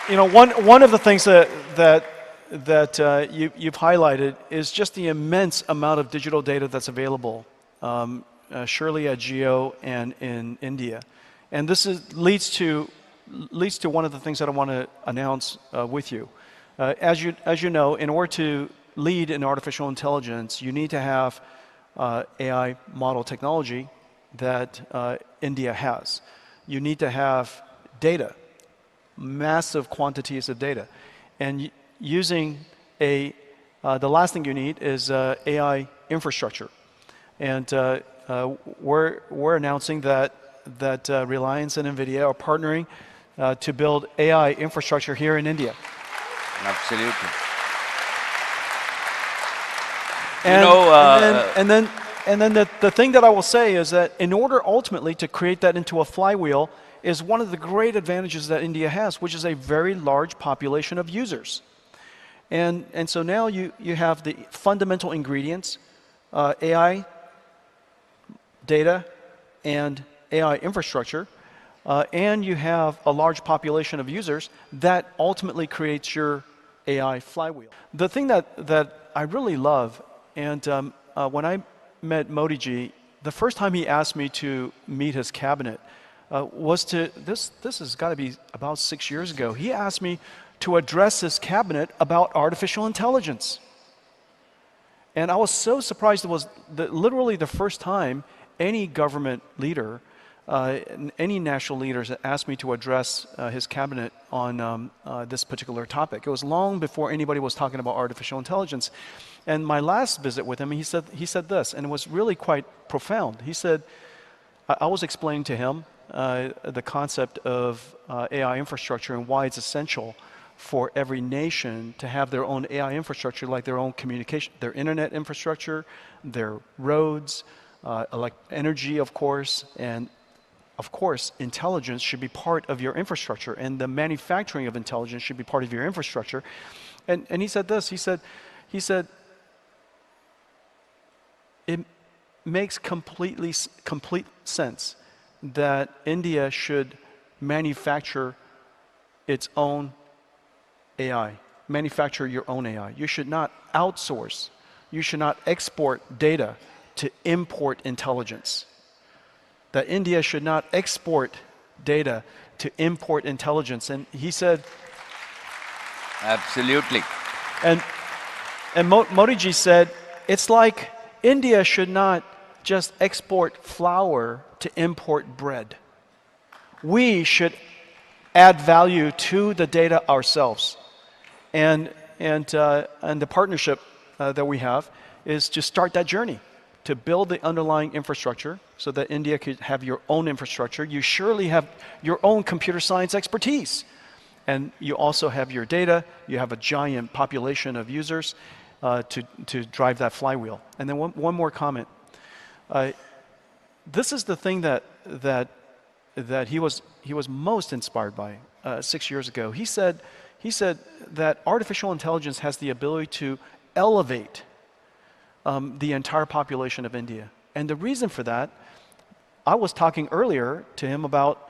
You know, one of the things that you've highlighted is just the immense amount of digital data that's available, surely at Geo and in India, and this leads to one of the things that I want to announce with you. As you know, in order to lead in artificial intelligence, you need to have AI model technology that India has. You need to have data, massive quantities of data, and using the last thing you need is AI infrastructure, and we're announcing that Reliance and Nvidia are partnering to build AI infrastructure here in India. Absolutely. And then the thing that I will say is that in order ultimately to create that into a flywheel is one of the great advantages that India has, which is a very large population of users. And so now you have the fundamental ingredients, AI, data, and AI infrastructure, and you have a large population of users that ultimately creates your AI flywheel. The thing that I really love, and when I met Modi ji, the first time he asked me to meet his cabinet was this has got to be about 6 years ago. He asked me to address his cabinet about artificial intelligence. And I was so surprised. It was literally the first time any government leader, any national leaders asked me to address his cabinet on this particular topic. It was long before anybody was talking about artificial intelligence. And my last visit with him, he said this, and it was really quite profound. He said, I was explaining to him the concept of AI infrastructure and why it's essential for every nation to have their own AI infrastructure, like their own communication, their internet infrastructure, their roads, like energy, of course, and of course, intelligence should be part of your infrastructure, and the manufacturing of intelligence should be part of your infrastructure. And he said this, he said, it makes complete sense that India should manufacture its own AI, manufacture your own AI. You should not outsource, you should not export data to import intelligence. That India should not export data to import intelligence. And he said, absolutely. And Modi ji said, it's like India should not just export flour to import bread. We should add value to the data ourselves. And the partnership that we have is to start that journey, to build the underlying infrastructure so that India could have your own infrastructure. You surely have your own computer science expertise. And you also have your data. You have a giant population of users to drive that flywheel. And then one more comment. This is the thing that he was most inspired by 6 years ago. He said that artificial intelligence has the ability to elevate the entire population of India. And the reason for that, I was talking earlier to him about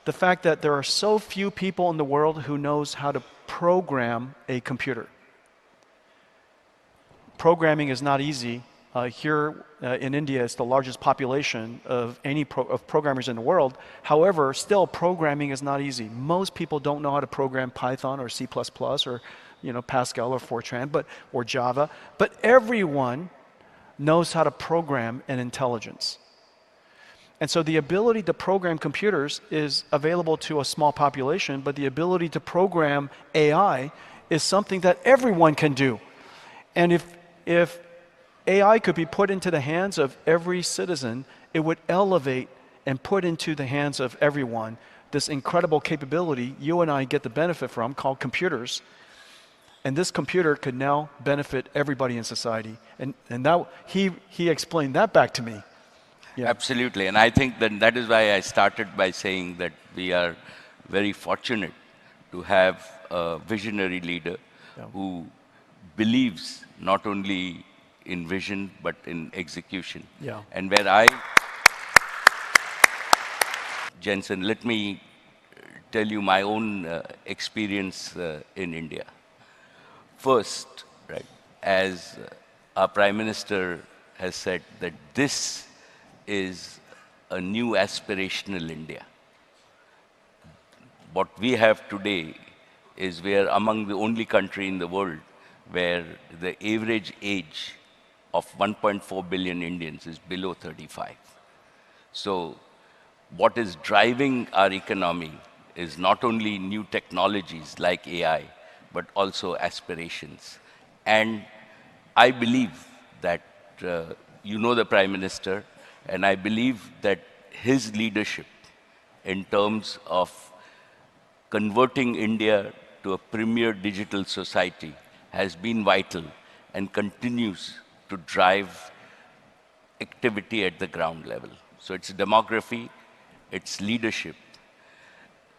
the fact that there are so few people in the world who knows how to program a computer. Programming is not easy. Here in India, it's the largest population of any programmers in the world. However, still programming is not easy. Most people don't know how to program Python or C++ or Pascal or Fortran or Java, but everyone knows how to program an intelligence. And so the ability to program computers is available to a small population, but the ability to program AI is something that everyone can do. And if AI could be put into the hands of every citizen, it would elevate and put into the hands of everyone this incredible capability you and I get the benefit from called computers. And this computer could now benefit everybody in society. And now he explained that back to me. Yeah. Absolutely. And I think that is why I started by saying that we are very fortunate to have a visionary leader who believes not only in vision but in execution. Yeah. And Jensen, let me tell you my own experience in India. First, right, as our Prime Minister has said, that this is a new aspirational India. What we have today is we are among the only country in the world where the average age of 1.4 billion Indians is below 35. So what is driving our economy is not only new technologies like AI, but also aspirations. And I believe that, you know the Prime Minister, and I believe that his leadership in terms of converting India to a premier digital society has been vital and continues to drive activity at the ground level. So it's demography, it's leadership.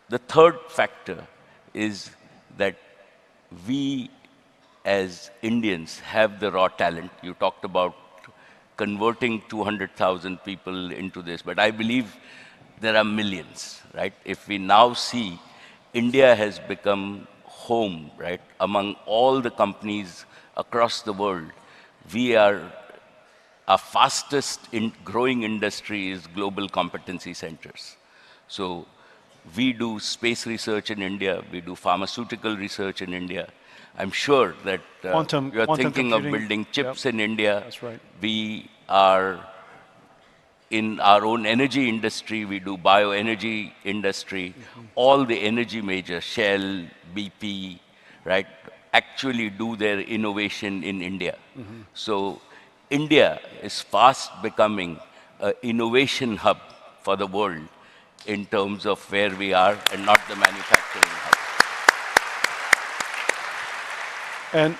The third factor is that we as Indians have the raw talent. You talked about converting 200,000 people into this, but I believe there are millions, right? If we now see India has become home, right, among all the companies across the world, our fastest growing industry is global competency centers. So we do space research in India, we do pharmaceutical research in India. I'm sure that you're thinking computing. of building chips in India. That's right. We are in our own energy industry, we do bioenergy industry. All the energy majors, Shell, BP, right, actually do their innovation in India. So India is fast becoming an innovation hub for the world in terms of where we are and not the manufacturing hub.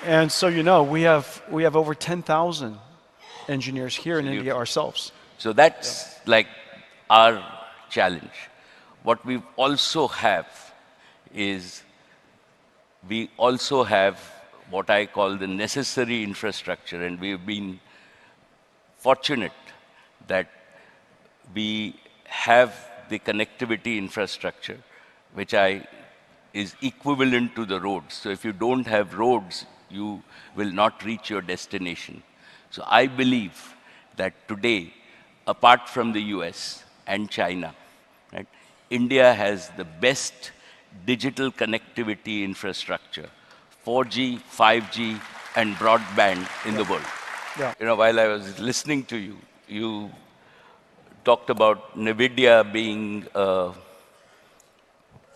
And so you know, we have over 10,000 engineers here in India ourselves. So that's like our challenge. What we also have is, we also have what I call the necessary infrastructure, and we've been fortunate that we have the connectivity infrastructure, which is equivalent to the roads. So if you don't have roads, you will not reach your destination. So I believe that today, apart from the US and China, right, India has the best digital connectivity infrastructure, 4G, 5G, and broadband in the world. Yeah. You know, while I was listening to you, you talked about Nvidia being an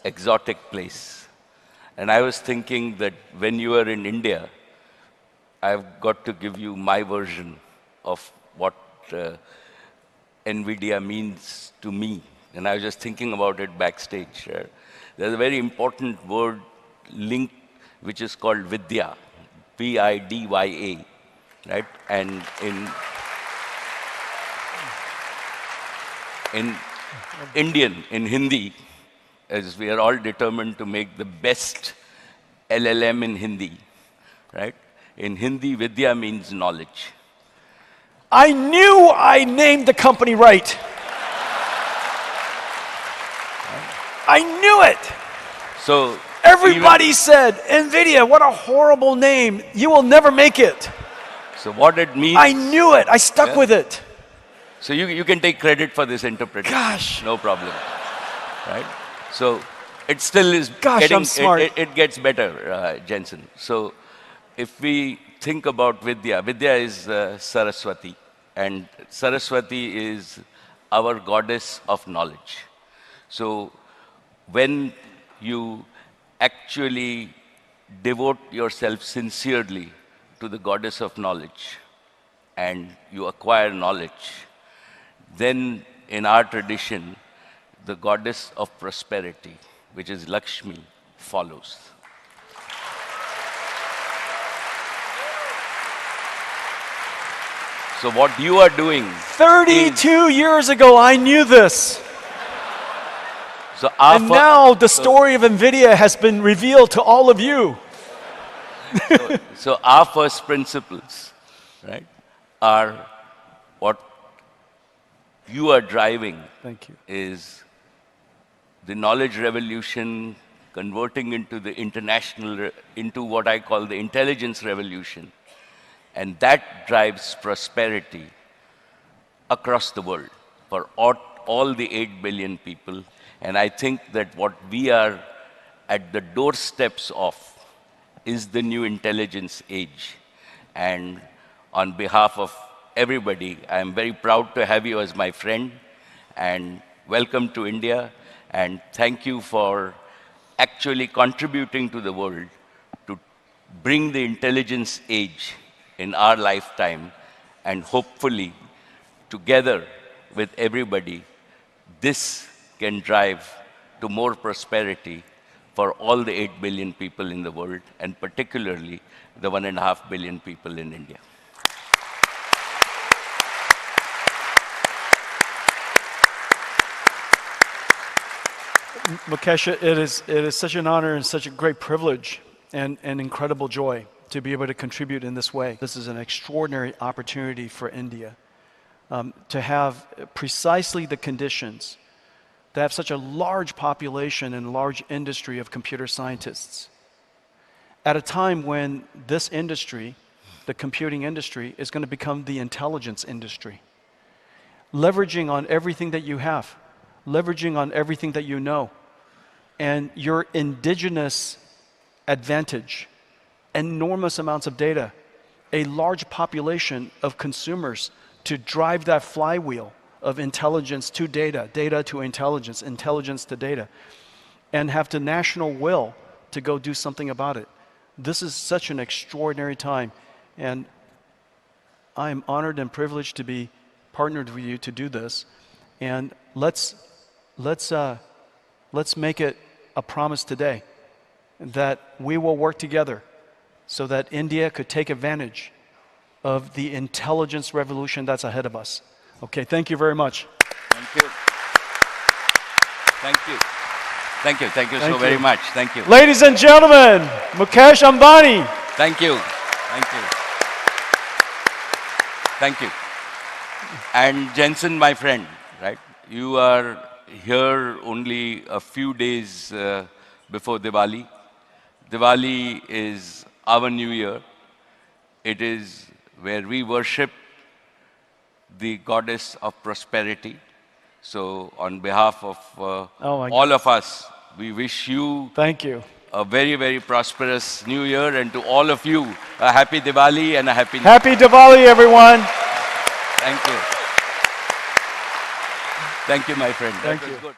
exotic place. And I was thinking that when you are in India, I've got to give you my version of what Nvidia means to me. And I was just thinking about it backstage. There's a very important word linked, which is called Vidya, Vidya, right? And in Indian, in Hindi, as we are all determined to make the best LLM in Hindi, right? In Hindi, Vidya means knowledge. I knew I named the company right. I knew it. So everybody said, Nvidia, what a horrible name. You will never make it. So what it means... I knew it. I stuck with it. So you can take credit for this interpretation. Gosh. No problem. Right? So it still is I'm smart. It gets better, Jensen. So if we think about Vidya, Vidya is Saraswati. And Saraswati is our goddess of knowledge. So when you actually devote yourself sincerely to the goddess of knowledge and you acquire knowledge, then in our tradition, the goddess of prosperity, which is Lakshmi, follows. So what you are doing... 32 years ago, I knew this. So and now the story of Nvidia has been revealed to all of you. So our first principles, right, are what you are driving. Thank you. Is the knowledge revolution converting into the into what I call the intelligence revolution. And that drives prosperity across the world for all the 8 billion people. And I think that what we are at the doorsteps of is the new intelligence age. And on behalf of everybody, I am very proud to have you as my friend, and welcome to India, and thank you for actually contributing to the world to bring the intelligence age in our lifetime, and hopefully together with everybody, this can drive to more prosperity for all the 8 billion people in the world, and particularly the 1.5 billion people in India. Mukesh, it is such an honor and such a great privilege and incredible joy to be able to contribute in this way. This is an extraordinary opportunity for India to have precisely the conditions, to have such a large population and large industry of computer scientists at a time when this industry, the computing industry, is going to become the intelligence industry, leveraging on everything that you have, leveraging on everything that you know, and your indigenous advantage, enormous amounts of data, a large population of consumers to drive that flywheel of intelligence to data, data to intelligence, intelligence to data, and have the national will to go do something about it. This is such an extraordinary time, and I am honored and privileged to be partnered with you to do this. And let's make it a promise today that we will work together so that India could take advantage of the intelligence revolution that's ahead of us. Okay, thank you very much. Thank you. Thank you. Thank you. Thank you so very much. Thank you. Ladies and gentlemen, Mukesh Ambani. Thank you. Thank you. Thank you. And Jensen, my friend, right? You are here only a few days before Diwali. Diwali is our new year. It is where we worship the goddess of prosperity. So on behalf of all of us, we wish you a very, very prosperous new year, and to all of you, a happy Diwali and a happy New Year. Happy Diwali, everyone. Thank you. Thank you, my friend. Thank That was you. good.